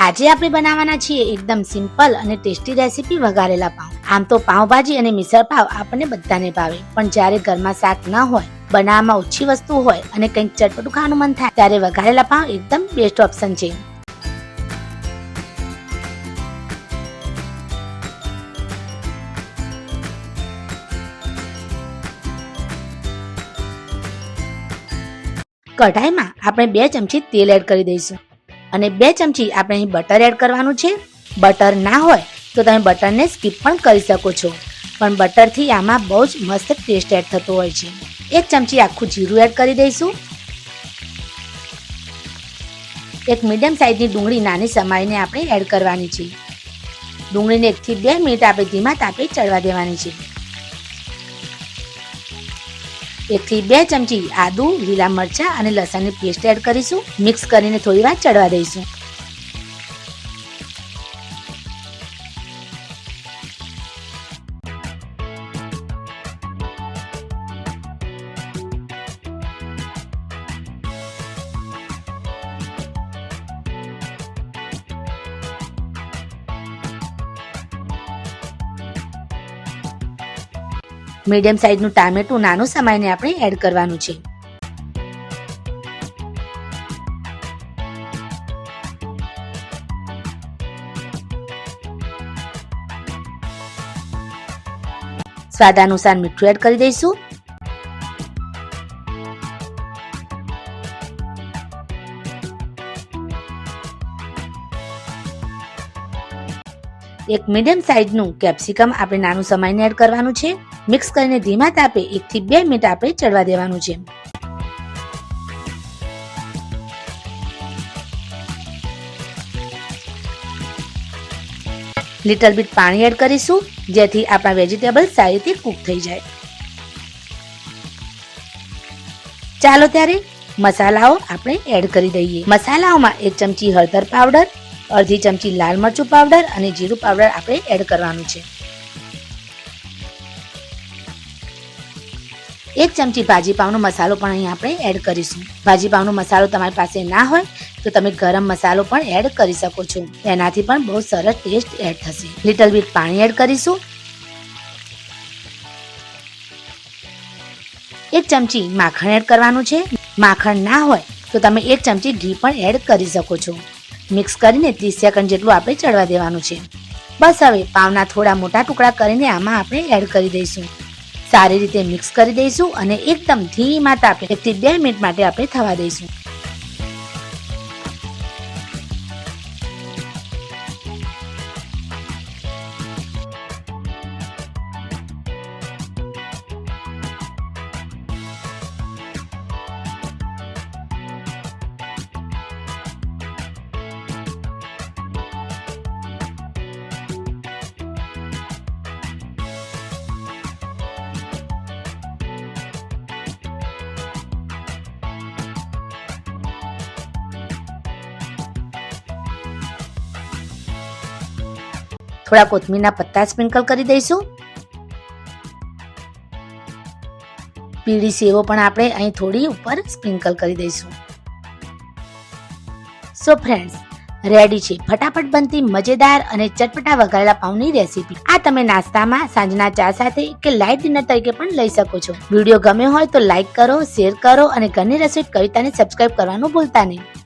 આજે આપણે બનાવવાના છીએ એકદમ સિમ્પલ અને ટેસ્ટી રેસીપી વઘારેલા પાઉં. આમ તો પાઉંભાજી અને મિસળ પાવ આપણને બધાને ભાવે, પણ જ્યારે ઘરમાં શાક ન હોય, બનાવવામાં ઓછી વસ્તુ હોય અને કંઈક ચટપટું ખાવાનું મન થાય ત્યારે વઘારેલા પાઉં એકદમ બેસ્ટ ઓપ્શન છે. કઢાઈમાં આપણે 2 ચમચી તેલ એડ કરી દઈશું અને 2 ચમચી આપણે અહીં બટર એડ કરવાનું છે. બટર ના હોય તો તમે બટરને સ્કીપ પણ કરી શકો છો, પણ બટરથી આમાં બહુ જ મસ્ત ટેસ્ટ એડ થતો હોય છે. 1 ચમચી આખું જીરું એડ કરી દઈશું. એક મીડિયમ સાઇઝની ડુંગળી નાની સમારીને આપણે એડ કરવાની છે. ડુંગળીને 1 થી 2 મિનિટ આપણે ધીમા તાપે ચડવા દેવાની છે. 1 થી 2 ચમચી આદુ, લીલા મરચા અને લસણની પેસ્ટ એડ કરીશું. મિક્સ કરીને થોડી વાર ચડવા દઈશું. મીડિયમ સાઇઝનું ટામેટું નાનું સમારીને આપણે એડ કરવાનું છે. સ્વાદ અનુસાર મીઠું એડ કરી દઈશું. એક મીડિયમ સાઇઝનું કેપ્સિકમ આપણે નાનું સમારીને એડ કરવાનું છે. મિક્સ કરીને ધીમા તાપે 1 થી 2 મિનિટ આપણે ચડવા દેવાનું છે. લિટલ બીટ પાણી એડ કરીશું, જેથી આપણા વેજીટેબલ સારી રીતે કૂક થઈ જાય. ચાલો ત્યારે મસાલાઓ આપણે એડ કરી દઈએ. મસાલાઓમાં 1 ચમચી હળદર પાવડર, અડધી ચમચી લાલ મરચું પાવડર અને જીરું પાવડર આપણે એડ કરવાનું છે. 1 ચમચી ભાજી પાવનો મસાલો પણ અહીં આપણે એડ કરીશું. ભાજી પાવનો મસાલો તમારી પાસે ના હોય તો તમે ગરમ મસાલો પણ એડ કરી શકો છો, એનાથી પણ બહુ સરસ ટેસ્ટ એડ થશે. લિટલ બીટ પાણી એડ કરીશું. 1 ચમચી માખણ એડ કરવાનું છે. માખણ ના હોય તો તમે 1 ચમચી ઘી પણ એડ કરી શકો છો. મિક્સ કરીને 30 સેકન્ડ જેટલું આપણે ચડવા દેવાનું છે. બસ હવે પાવના થોડા મોટા ટુકડા કરીને આમાં આપણે એડ કરી દઈશું. સારી રીતે મિક્સ કરી દઈશું અને એકદમ ધીમા તાપે 1 થી 2 મિનિટ માટે આપણે થવા દઈશું. થોડા કોથમીરના પત્તા સ્પ્રિંકલ કરી દઈશું. પીળી સેવો પણ આપણે અહીં થોડી ઉપર સ્પ્રિંકલ કરી દઈશું. સો ફ્રેન્ડ્સ, રેડી છે ફટાફટ બનતી મજેદાર અને ચટપટા વઘારેલા પાઉંની રેસીપી. આ તમે નાસ્તામાં, સાંજના ચા સાથે કે લાઇટ ડિનર તરીકે પણ લઈ શકો છો. વિડીયો ગમ્યો હોય તો લાઈક કરો, શેર કરો અને ઘરની રસોઈ કવિતાને સબસ્ક્રાઇબ કરવાનું ભૂલતા નહીં.